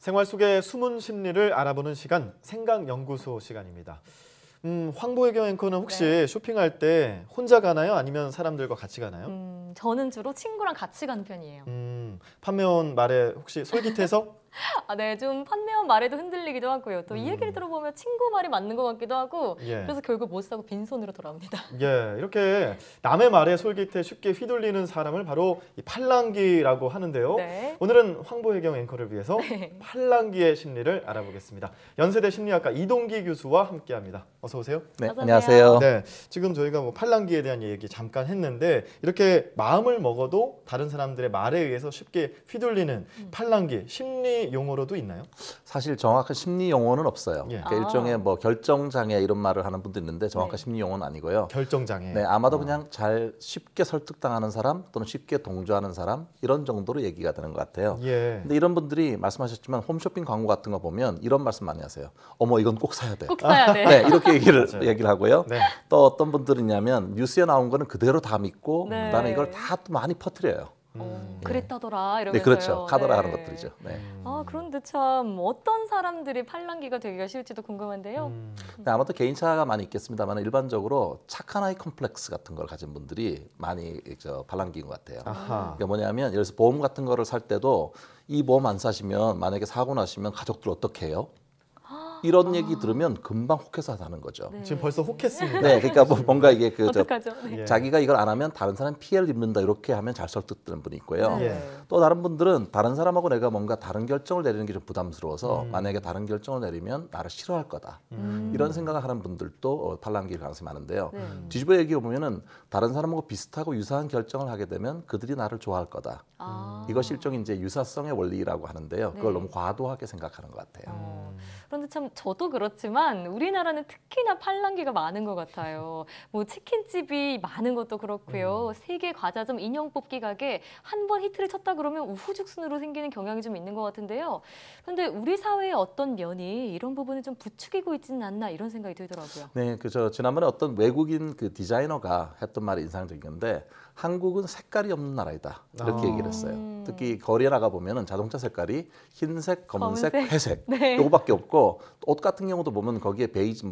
생활 속의 숨은 심리를 알아보는 시간, 생각연구소 시간입니다. 황보혜경 앵커는 혹시 네. 쇼핑할 때 혼자 가나요? 아니면 사람들과 같이 가나요? 저는 주로 친구랑 같이 가는 편이에요. 판매원 말에 혹시 솔깃해서? 네, 좀 판매원 말에도 흔들리기도 하고요. 또 이 얘기를 들어보면 친구 말이 맞는 것 같기도 하고 예. 그래서 결국 못 사고 빈손으로 돌아옵니다. 예, 이렇게 남의 말에 솔깃해 쉽게 휘둘리는 사람을 바로 이 팔랑귀라고 하는데요. 네. 오늘은 황보혜경 앵커를 위해서 네. 팔랑귀의 심리를 알아보겠습니다. 연세대 심리학과 이동기 교수와 함께합니다. 어서 오세요. 네, 어서 안녕하세요. 네, 지금 저희가 뭐 팔랑귀에 대한 얘기 잠깐 했는데 이렇게 마음을 먹어도 다른 사람들의 말에 의해서 쉽게 휘둘리는 팔랑귀 심리 용어로도 있나요? 사실 정확한 심리 용어는 없어요. 예. 그러니까 일종의 뭐 결정 장애 이런 말을 하는 분도 있는데 정확한 네. 심리 용어는 아니고요. 결정장애. 네, 아마도 그냥 잘 쉽게 설득당하는 사람 또는 쉽게 동조하는 사람 이런 정도로 얘기가 되는 것 같아요. 예. 근데 이런 분들이 말씀하셨지만 홈쇼핑 광고 같은 거 보면 이런 말씀 많이 하세요. 어머 이건 꼭 사야 돼. 꼭 사야 돼. 네, 이렇게 맞아요. 얘기를 하고요. 네. 또 어떤 분들은 있냐면 뉴스에 나온 거는 그대로 다 믿고 네. 그다음에 이걸 다 또 많이 퍼뜨려요. 그랬다더라 네, 이러면서요. 그렇죠. 카더라 하는 네. 것들이죠. 네. 그런데 참 어떤 사람들이 팔랑귀가 되기가 쉬울지도 궁금한데요. 근데 아마도 개인차가 많이 있겠습니다만 일반적으로 착한 아이 컴플렉스 같은 걸 가진 분들이 많이 팔랑귀인 것 같아요. 아하. 그게 뭐냐면 예를 들어서 보험 같은 거를 살 때도 이 보험 안 사시면 만약에 사고 나시면 가족들 어떻게 해요? 이런 얘기 들으면 금방 혹해서 하는 거죠. 네. 지금 벌써 혹했습니다. 네, 그러니까 뭐 뭔가 이게 어떡하죠? 네. 예. 자기가 이걸 안 하면 다른 사람이 피해를 입는다 이렇게 하면 잘 설득되는 분이 있고요. 네. 예. 또 다른 분들은 다른 사람하고 내가 뭔가 다른 결정을 내리는 게 좀 부담스러워서 만약에 다른 결정을 내리면 나를 싫어할 거다. 이런 생각을 하는 분들도 팔랑귀일 가능성이 많은데요. 네. 뒤집어 얘기해 보면은 다른 사람하고 비슷하고 유사한 결정을 하게 되면 그들이 나를 좋아할 거다. 이것이 일종의 이제 유사성의 원리라고 하는데요. 그걸 네. 너무 과도하게 생각하는 것 같아요. 그런데 참 저도 그렇지만 우리나라는 특히나 팔랑귀가 많은 것 같아요. 뭐 치킨집이 많은 것도 그렇고요. 세계 과자점 인형 뽑기 가게 한 번 히트를 쳤다 그러면 우후죽순으로 생기는 경향이 좀 있는 것 같은데요. 그런데 우리 사회의 어떤 면이 이런 부분을 좀 부추기고 있지는 않나 이런 생각이 들더라고요. 네, 그저 지난번에 어떤 외국인 그 디자이너가 했던 말이 인상적이었는데 한국은 색깔이 없는 나라이다 이렇게 얘기를 했어요. 특히 거리에 나가 보면은 자동차 색깔이 흰색, 검은색, 검은색. 회색 네. 요거밖에 없고 옷 같은 경우도 보면 거기에 베이지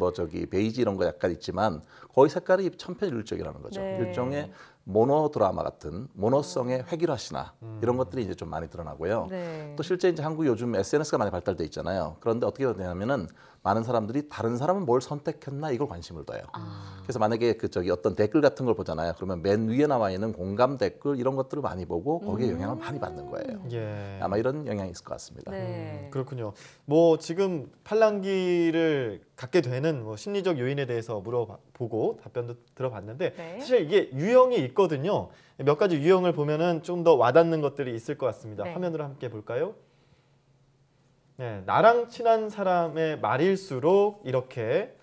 베이지 이런 거 약간 있지만 거의 색깔이 천편일률적이라는 거죠. 네. 일종의 모노 드라마 같은 모노성의 획일화 신화 이런 것들이 이제 좀 많이 드러나고요. 네. 또 실제 이제 한국 요즘 SNS가 많이 발달돼 있잖아요. 그런데 어떻게 되냐면은 많은 사람들이 다른 사람은 뭘 선택했나 이걸 관심을 둬요. 그래서 만약에 어떤 댓글 같은 걸 보잖아요. 그러면 맨 위에 나와 있는 공감 댓글 이런 것들을 많이 보고 거기에 영향을 많이 받는 거예요. 예. 아마 이런 영향이 있을 것 같습니다. 네. 그렇군요. 뭐 지금 팔랑귀를 갖게 되는 뭐 심리적 요인에 대해서 물어보고 답변도 들어봤는데 네. 사실 이게 유형이 있거든요. 몇 가지 유형을 보면은 좀 더 와닿는 것들이 있을 것 같습니다. 네. 화면으로 함께 볼까요? 네, 나랑 친한 사람의 말일수록 이렇게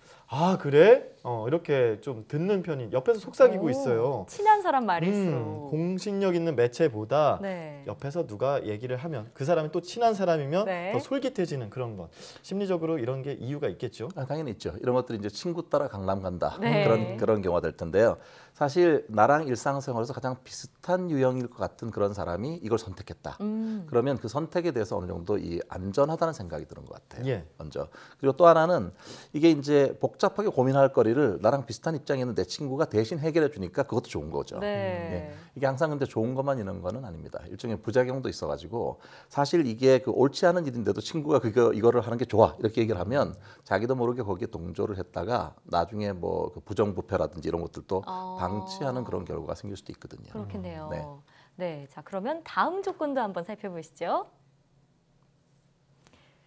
그래? 이렇게 좀 듣는 편이 옆에서 속삭이고 오, 있어요. 친한 사람 말일수록. 공신력 있는 매체보다 네. 옆에서 누가 얘기를 하면 그 사람이 또 친한 사람이면 네. 더 솔깃해지는 그런 것. 심리적으로 이런 게 이유가 있겠죠. 당연히 있죠. 이런 것들이 이제 친구 따라 강남 간다 네. 그런 경우가 될 텐데요. 사실 나랑 일상생활에서 가장 비슷한 유형일 것 같은 그런 사람이 이걸 선택했다. 그러면 그 선택에 대해서 어느 정도 이 안전하다는 생각이 드는 것 같아요. 예. 먼저. 그리고 또 하나는 이게 이제 복잡하게 고민할 거리를 나랑 비슷한 입장에 있는 내 친구가 대신 해결해 주니까 그것도 좋은 거죠. 네. 이게 항상 근데 좋은 것만 있는 거는 아닙니다. 일종의 부작용도 있어가지고 사실 이게 그 옳지 않은 일인데도 친구가 이거를 하는 게 좋아 이렇게 얘기를 하면 자기도 모르게 거기에 동조를 했다가 나중에 뭐 그 부정부패라든지 이런 것들도 방치하는 그런 결과가 생길 수도 있거든요. 그렇겠네요. 네. 네, 자 그러면 다음 조건도 한번 살펴보시죠.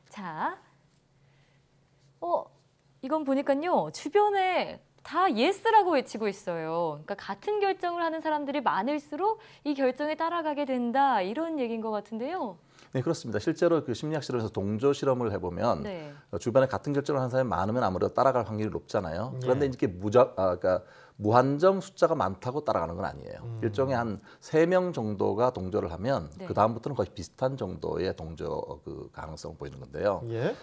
자, 이건 보니까요 주변에 다 예스라고 외치고 있어요. 그러니까 같은 결정을 하는 사람들이 많을수록 이 결정에 따라가게 된다 이런 얘기인 것 같은데요. 네, 그렇습니다. 실제로 그 심리학 실험에서 동조 실험을 해보면 네. 주변에 같은 결정을 하는 사람이 많으면 아무래도 따라갈 확률이 높잖아요. 그런데 이게 그러니까 무한정 숫자가 많다고 따라가는 건 아니에요. 일종의 한 3명 정도가 동조를 하면 네. 그 다음부터는 거의 비슷한 정도의 동조 그 가능성을 보이는 건데요. 예.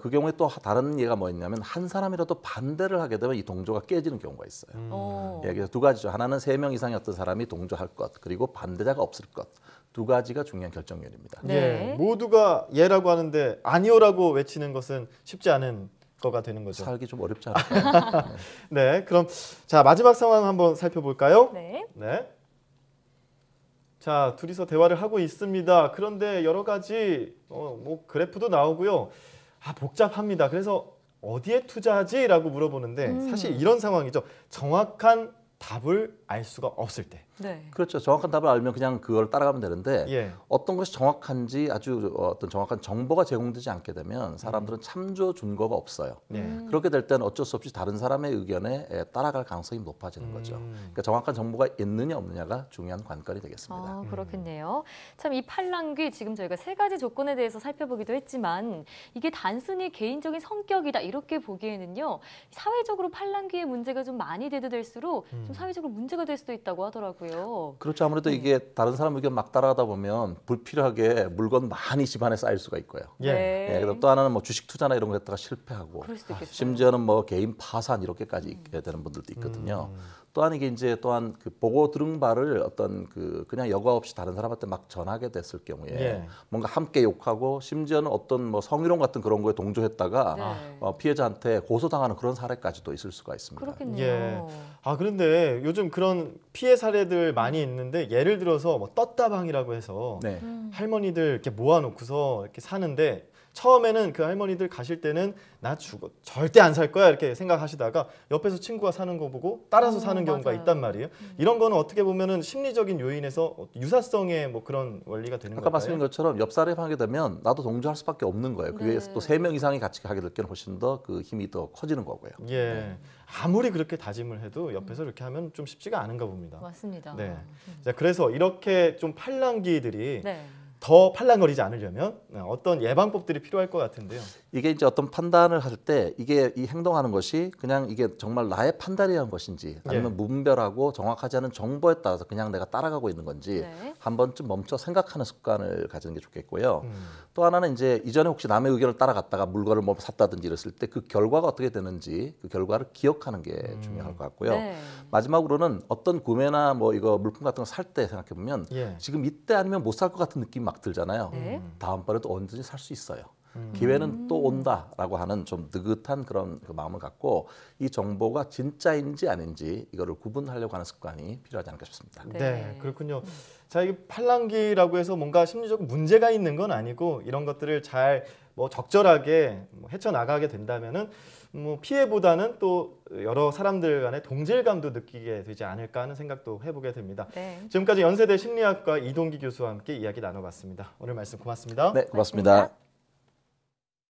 그 경우에 또 다른 예가 뭐 있냐면 한 사람이라도 반대를 하게 되면 이 동조가 깨지는 경우가 있어요. 어. 예, 그래서 두 가지죠. 하나는 3명 이상의 어떤 사람이 동조할 것, 그리고 반대자가 없을 것. 두 가지가 중요한 결정면입니다. 네. 예. 모두가 예라고 하는데 아니오라고 외치는 것은 쉽지 않은 거가 되는 거죠. 살기 좀 어렵지 않을까요? 네, 그럼 자 마지막 상황 한번 살펴볼까요? 네. 네. 자, 둘이서 대화를 하고 있습니다. 그런데 여러 가지 뭐 그래프도 나오고요. 아, 복잡합니다. 그래서 어디에 투자하지라고 물어보는데 사실 이런 상황이죠. 정확한 답을 알 수가 없을 때. 네. 그렇죠. 정확한 답을 알면 그냥 그걸 따라가면 되는데 예. 어떤 것이 정확한지 아주 어떤 정확한 정보가 제공되지 않게 되면 사람들은 참조 준거가 없어요. 예. 그렇게 될 때는 어쩔 수 없이 다른 사람의 의견에 따라갈 가능성이 높아지는 거죠. 그러니까 정확한 정보가 있느냐 없느냐가 중요한 관건이 되겠습니다. 아, 그렇겠네요. 참 이 팔랑귀 지금 저희가 3가지 조건에 대해서 살펴보기도 했지만 이게 단순히 개인적인 성격이다 이렇게 보기에는요. 사회적으로 팔랑귀의 문제가 좀 많이 대두될수록 좀 사회적으로 문제가 될 수도 있다고 하더라고요. 그렇죠. 아무래도 이게 다른 사람 의견 막 따라가다 보면 불필요하게 물건 많이 집안에 쌓일 수가 있고요. 예. 네. 예, 그다음 또 하나는 뭐 주식 투자나 이런 거 했다가 실패하고 그럴 수도 있겠어요. 심지어는 뭐 개인 파산 이렇게까지 있게 되는 분들도 있거든요. 또한 이게 이제 또한 그 보고 들은 바를 어떤 그냥 여과 없이 다른 사람한테 막 전하게 됐을 경우에 예. 뭔가 함께 욕하고 심지어는 어떤 뭐 성희롱 같은 그런 거에 동조했다가 네. 피해자한테 고소당하는 그런 사례까지도 있을 수가 있습니다. 그렇겠네요. 예. 아, 그런데 요즘 그런 피해 사례들 많이 있는데 예를 들어서 뭐 떴다방이라고 해서 네. 할머니들 이렇게 모아놓고서 이렇게 사는데 처음에는 그 할머니들 가실 때는 나 죽어 절대 안 살 거야 이렇게 생각하시다가 옆에서 친구가 사는 거 보고 따라서 사는 경우가 맞아요. 있단 말이에요. 이런 거는 어떻게 보면은 심리적인 요인에서 유사성의 뭐 그런 원리가 되는 아까 걸까요? 말씀드린 것처럼 옆 사람이 하게 되면 나도 동조할 수밖에 없는 거예요. 그게 네. 또 3명 이상이 같이 하게 될 경우는 훨씬 더 그 힘이 더 커지는 거고요. 예. 아무리 그렇게 다짐을 해도 옆에서 이렇게 하면 좀 쉽지가 않은가 봅니다. 맞습니다. 네. 자, 그래서 이렇게 좀 팔랑귀들이 네. 더 팔랑거리지 않으려면 어떤 예방법들이 필요할 것 같은데요. 이게 이제 어떤 판단을 할 때 이게 이 행동하는 것이 그냥 이게 정말 나의 판단에 의한 것인지 아니면 무분별하고 정확하지 않은 정보에 따라서 그냥 내가 따라가고 있는 건지 네. 한 번쯤 멈춰 생각하는 습관을 가지는 게 좋겠고요. 또 하나는 이제 이전에 혹시 남의 의견을 따라갔다가 물건을 뭐 샀다든지 이랬을 때 그 결과가 어떻게 되는지 그 결과를 기억하는 게 중요할 것 같고요. 네. 마지막으로는 어떤 구매나 뭐 이거 물품 같은 거 살 때 생각해 보면 예. 지금 이때 아니면 못 살 것 같은 느낌이 막 들잖아요. 네. 다음번에도 언제든지 살 수 있어요. 기회는 또 온다라고 하는 좀 느긋한 그런 그 마음을 갖고 이 정보가 진짜인지 아닌지 이거를 구분하려고 하는 습관이 필요하지 않을까 싶습니다. 네. 네, 그렇군요. 자, 이게 팔랑귀라고 해서 뭔가 심리적 문제가 있는 건 아니고 이런 것들을 잘 뭐 적절하게 헤쳐나가게 된다면은 뭐 피해보다는 또 여러 사람들 간의 동질감도 느끼게 되지 않을까 하는 생각도 해보게 됩니다. 네. 지금까지 연세대 심리학과 이동기 교수와 함께 이야기 나눠봤습니다. 오늘 말씀 고맙습니다. 네, 고맙습니다.